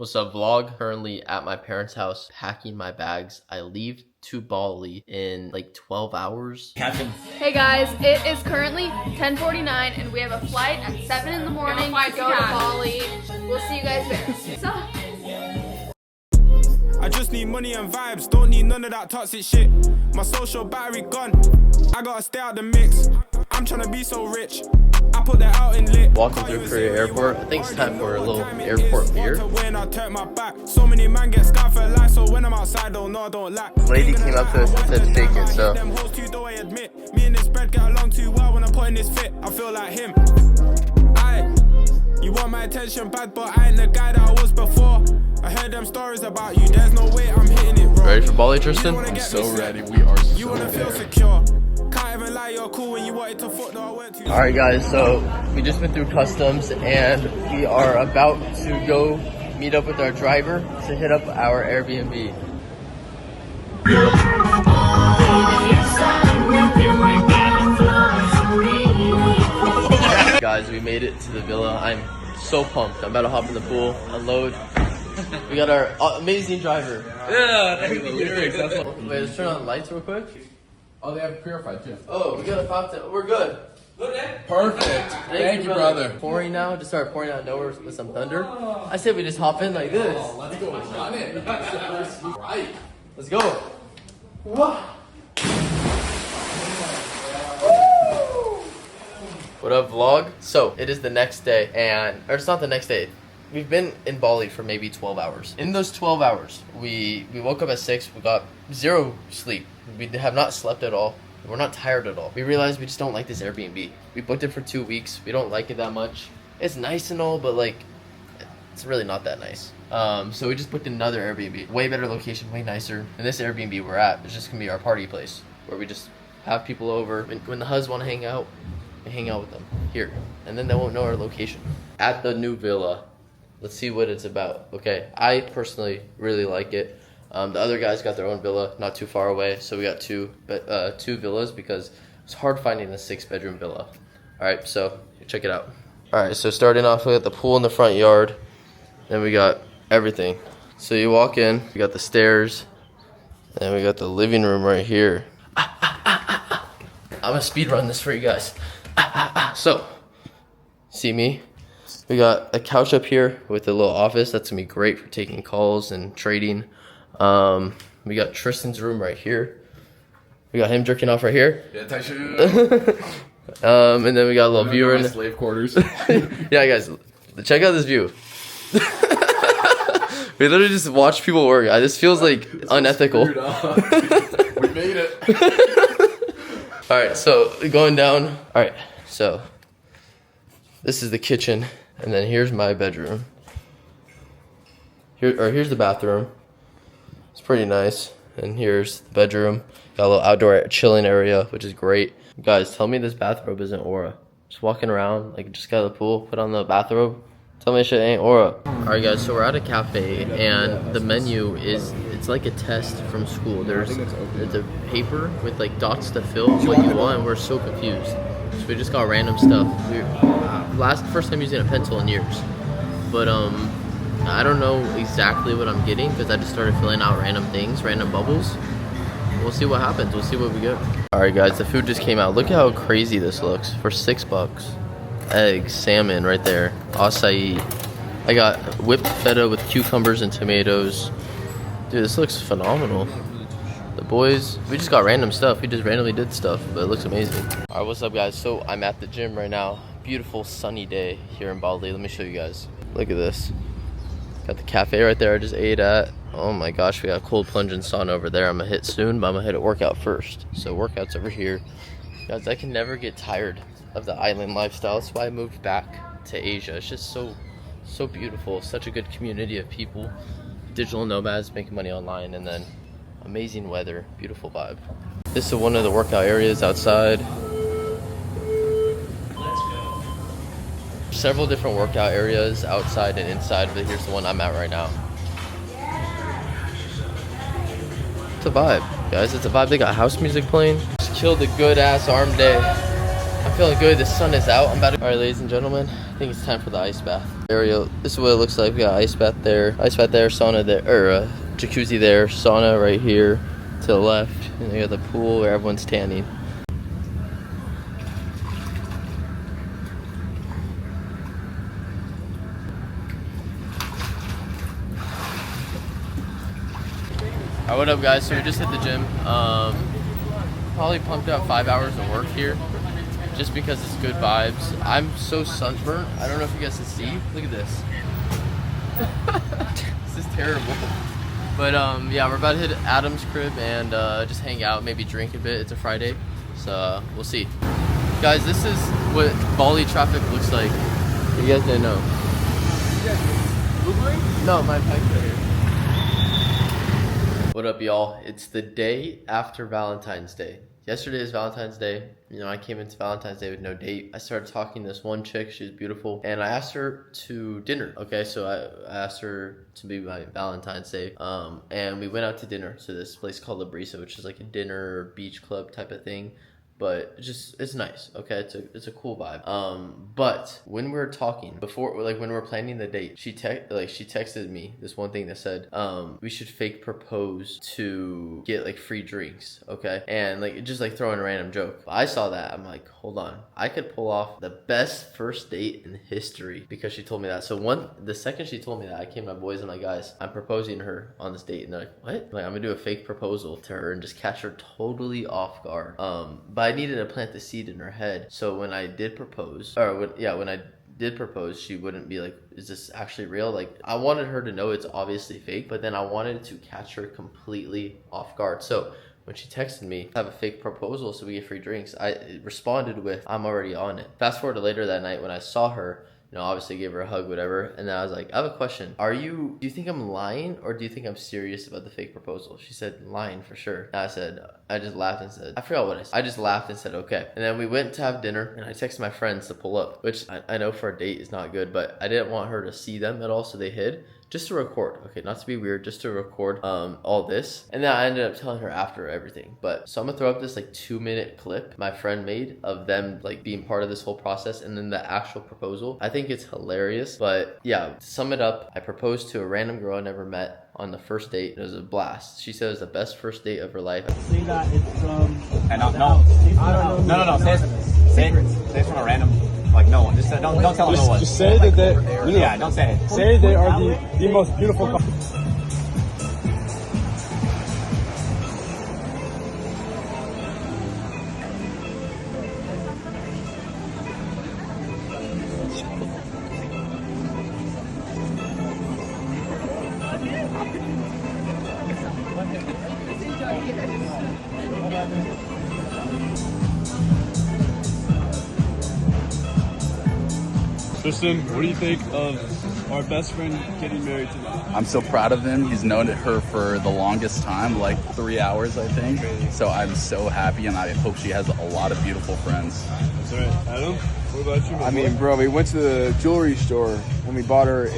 What's up, vlog? Currently at my parents' house packing my bags. I leave to Bali in like 12 hours. Hey guys, it is currently 10:49 and we have a flight at 7 in the morning to go to Bali. We'll see you guys there. I just need money and vibes, don't need none of that toxic shit. My social battery gone, I gotta stay out the mix. I'm trying to be so rich, I put that out in lit. Walking through Korea airport, I think it's time for a little airport beer. So many man get scarred for life, so when I'm outside, don't know, don't lack. Lady came up to us and said fake it, so. Me and this bread get along too well when I put in this fit, I feel like him. You want my attention bad, but I ain't the guy that I was before. I heard them stories about you, there's no way I'm hitting it wrong. Ready for Bali, Tristan? I'm so ready, we are so You wanna feel there. secure. Can't even lie, you're cool when you wanted to fuck, though I weren't too. Alright guys, so we just went through customs and we are about to go meet up with our driver to hit up our Airbnb. Guys, we made it to the villa. I'm so pumped. I'm about to hop in the pool, unload. We got our amazing driver. Yeah, the lyrics, that's what. Wait, let's turn on the lights real quick. Oh, they have purified too. Oh, we got a fountain. We're good. Perfect. Thank you, brother. Pouring now, just started pouring out of nowhere with some thunder. I said we just hop in like this. Let's go run it. Right. Let's go. Whoa. What up, vlog? So it is the next day, or it's not the next day. We've been in Bali for maybe 12 hours. In those 12 hours, we woke up at 6. We got 0 sleep. We have not slept at all. We're not tired at all. We realized we just don't like this Airbnb. We booked it for 2 weeks. We don't like it that much. It's nice and all, but like, it's really not that nice. So we just booked another Airbnb. Way better location, way nicer. And this Airbnb we're at is just gonna be our party place, where we just have people over. When the hubs want to hang out, we hang out with them here. And then they won't know our location. At the new villa, let's see what it's about. Okay, I personally really like it. The other guys got their own villa, not too far away, so we got two villas because it's hard finding a 6-bedroom villa. All right, so check it out. All right, so starting off, we got the pool in the front yard, then we got everything. So you walk in, we got the stairs, and we got the living room right here. I'm gonna speed run this for you guys. So, see me? We got a couch up here with a little office. That's gonna be great for taking calls and trading. We got Tristan's room right here. We got him jerking off right here. Yeah, tight shoe. And then we got a little viewer in the slave quarters. Yeah, guys, check out this view. We literally just watch people work. This feels like unethical. We made it. All right, so going down. All right, so this is the kitchen, and then here's my bedroom. Here's the bathroom. It's pretty nice. And here's the bedroom. Got a little outdoor chilling area, which is great. Guys, tell me this bathrobe isn't Aura. Just walking around, like, just got the pool, put on the bathrobe. Tell me shit ain't Aura. All right, guys, so we're at a cafe, and the menu it's like a test from school. There's a paper with like dots to fill what you want, and we're so confused. So we just got random stuff. First time using a pencil in years, but I don't know exactly what I'm getting because I just started filling out random things, random bubbles. We'll see what happens. We'll see what we get. All right, guys, the food just came out. Look at how crazy this looks for $6. Eggs, salmon right there, acai. I got whipped feta with cucumbers and tomatoes. Dude, this looks phenomenal. The boys, we just got random stuff. We just randomly did stuff, but it looks amazing. All right, what's up, guys? So I'm at the gym right now. Beautiful sunny day here in Bali. Let me show you guys. Look at this. Got the cafe right there I just ate at. Oh my gosh, we got cold plunge and sauna over there. I'm gonna hit soon, but I'm gonna hit a workout first. So workout's over here. Guys, I can never get tired of the island lifestyle. That's why I moved back to Asia. It's just so beautiful. Such a good community of people, digital nomads making money online, and then amazing weather, beautiful vibe. This is one of the workout areas outside. Several different workout areas outside and inside, but here's the one I'm at right now. It's a vibe, guys. It's a vibe. They got house music playing. Just killed a good ass arm day. I'm feeling good. The sun is out. I'm about to. All right, ladies and gentlemen, I think it's time for the ice bath. Area. This is what it looks like. We got ice bath there, sauna there, or jacuzzi there, sauna right here to the left, and we got the pool where everyone's tanning. Alright, what up guys? So we just hit the gym. Probably pumped out 5 hours of work here just because it's good vibes. I'm so sunburnt. I don't know if you guys can see. Look at this. This is terrible. But yeah, we're about to hit Adam's crib and just hang out, maybe drink a bit. It's a Friday, so we'll see. Guys, this is what Bali traffic looks like. You guys didn't know. No, my bike's right here. What up, y'all? It's the day after Valentine's Day. Yesterday is Valentine's Day. You know, I came into Valentine's Day with no date. I started talking to this one chick. She was beautiful. And I asked her to dinner. Okay, so I asked her to be my Valentine's Day. And we went out to dinner to this place called La Brisa, which is like a dinner beach club type of thing. But it's nice, okay? It's a cool vibe. But when we were talking before, like when we were planning the date, she texted me this one thing that said, we should fake propose to get like free drinks, okay? And like just like throwing a random joke. I saw that, I'm like, hold on, I could pull off the best first date in history because she told me that. So the second she told me that, I came to my boys and like, guys, I'm proposing to her on this date, and they're like, what? Like I'm gonna do a fake proposal to her and just catch her totally off guard. But I needed to plant the seed in her head, so when I did propose, when I did propose, she wouldn't be like, is this actually real? Like I wanted her to know it's obviously fake, but then I wanted to catch her completely off guard. So when she texted me, have a fake proposal so we get free drinks, I responded with, I'm already on it. Fast forward to later that night when I saw her, you know, obviously gave her a hug, whatever. And then I was like, I have a question. Do you think I'm lying or do you think I'm serious about the fake proposal? She said, lying for sure. And I just laughed and said, I forgot what I said. I just laughed and said, okay. And then we went to have dinner and I texted my friends to pull up, which I know for a date is not good, but I didn't want her to see them at all. So they hid. Just to record, okay, not to be weird, just to record all this. And then I ended up telling her after everything. But so I'm gonna throw up this like 2-minute clip my friend made of them like being part of this whole process and then the actual proposal. I think it's hilarious. But yeah, to sum it up, I proposed to a random girl I never met on the first date. It was a blast. She said it was the best first date of her life. Say that it's from No. Say it's from a random. Like no one. Just don't tell them no one. Just say that they. Yeah, don't say it. Say they are the most beautiful couple. Tristan, what do you think of our best friend getting married tonight? I'm so proud of him. He's known her for the longest time, like 3 hours, I think. So I'm so happy, and I hope she has a lot of beautiful friends. That's right. Adam, what about you? I mean, bro, we went to the jewelry store and we bought her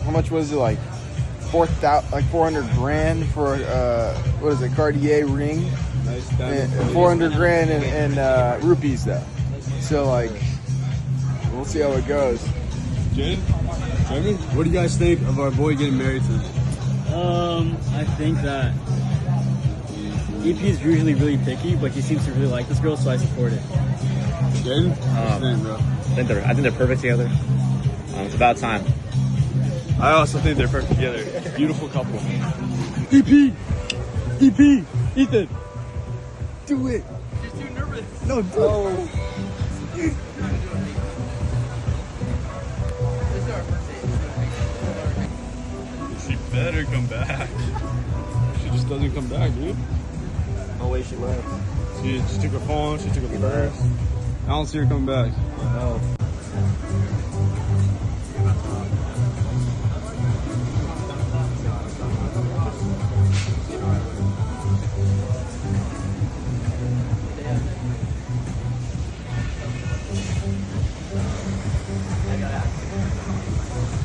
how much was it? Like 400 grand for what is it? Cartier ring. Nice. 400 grand in rupees though. So like, we'll see how it goes. Jeremy, what do you guys think of our boy getting married tonight? I think that EP is usually really picky, but he seems to really like this girl, so I support it. Jaden, what's your name, bro? I think they're perfect together. It's about time. I also think they're perfect together. Beautiful couple. EP, Ethan, do it. She's too nervous. No, do it. She better come back. She just doesn't come back, dude. No way she left. She just took her phone, she took her purse. I don't see her coming back. No.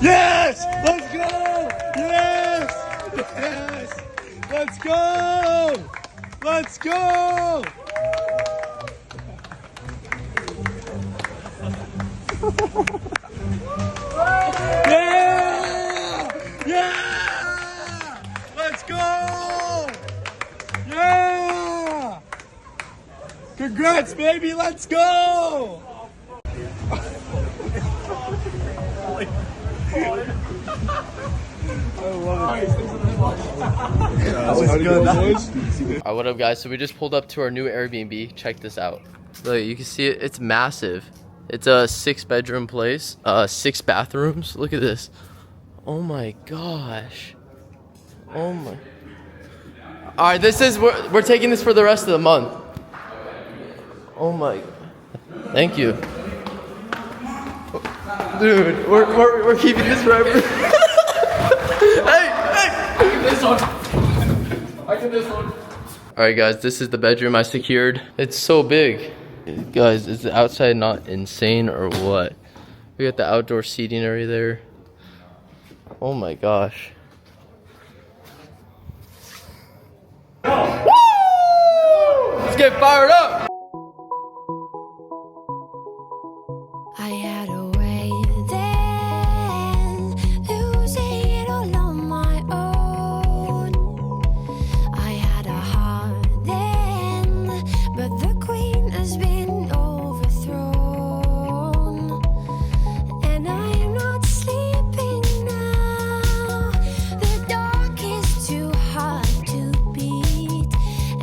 Yes! Let's go! Yes! Yes! Let's go! Let's go! Yeah! Yeah! Let's go! Yeah! Congrats, baby! Let's go! Alright, what up guys? So we just pulled up to our new Airbnb. Check this out. Look, you can see it. It's massive. It's a 6-bedroom place. 6 bathrooms. Look at this. Oh my gosh. Oh my. Alright, this is we're taking this for the rest of the month. Oh my. Thank you. Dude, we're keeping this forever. Hey! I can this one. I can this one. Alright guys, this is the bedroom I secured. It's so big. Guys, is the outside not insane or what? We got the outdoor seating area there. Oh my gosh. Woo! Let's get fired up! I had a way then, losing it all on my own. I had a heart then, but the queen has been overthrown. And I am not sleeping now. The dark is too hard to beat,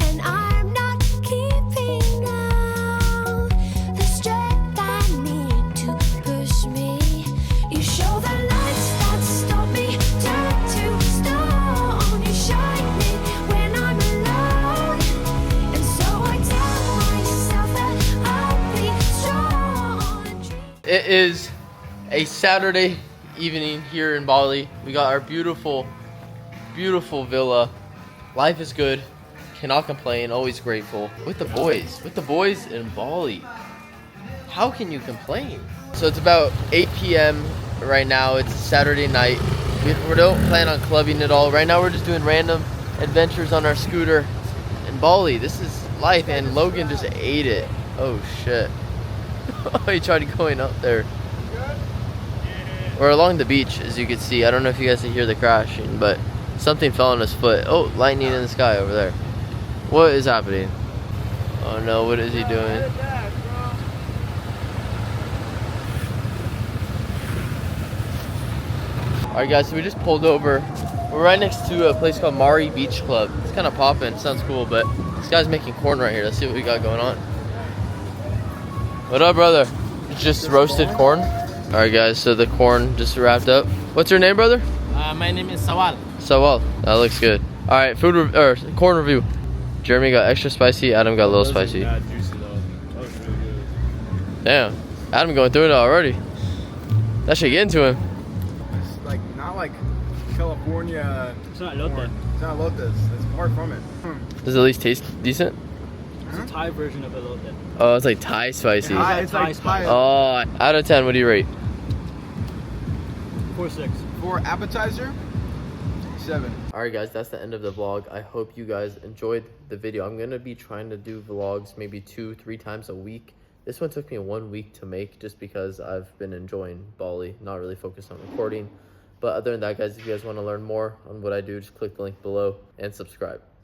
and I'm not keeping now the strength I need to push me. You show the lights that stop me, turn to stone. You shine me when I'm alone, and so I tell myself that I'll be strong. It is a Saturday evening here in Bali. We got our beautiful, beautiful villa. Life is good. Cannot complain. Always grateful. With the boys in Bali. How can you complain? So it's about 8 p.m. right now. It's Saturday night. We don't plan on clubbing at all. Right now we're just doing random adventures on our scooter in Bali. This is life, and Logan just ate it. Oh shit. He tried going up there. We're along the beach, as you can see. I don't know if you guys can hear the crashing, but something fell on his foot. Oh, lightning in the sky over there. What is happening? Oh no, what is he doing? Alright guys, so we just pulled over. We're right next to a place called Mari Beach Club. It's kind of popping, sounds cool, but this guy's making corn right here. Let's see what we got going on. What up, brother? Just roasted corn. Alright guys, so the corn just wrapped up. What's your name, brother? My name is Sawal. Sawal. That looks good. Alright, corn review. Jeremy got extra spicy, Adam got a little spicy. Bad juicy though. That was really good. Damn. Adam going through it already. That should get into him. It's like not like California. It's not elote. corn. It's not lotus. It's far from it. Does it at least taste decent? It's a Thai version of elote. Oh, it's like Thai spicy. It's like Thai. Oh, out of 10, what do you rate? 4.6. For appetizer, 7. Alright guys, that's the end of the vlog. I hope you guys enjoyed the video. I'm gonna be trying to do vlogs maybe 2-3 times a week. This one took me 1 week to make just because I've been enjoying Bali, not really focused on recording. But other than that guys, if you guys want to learn more on what I do, just click the link below and subscribe.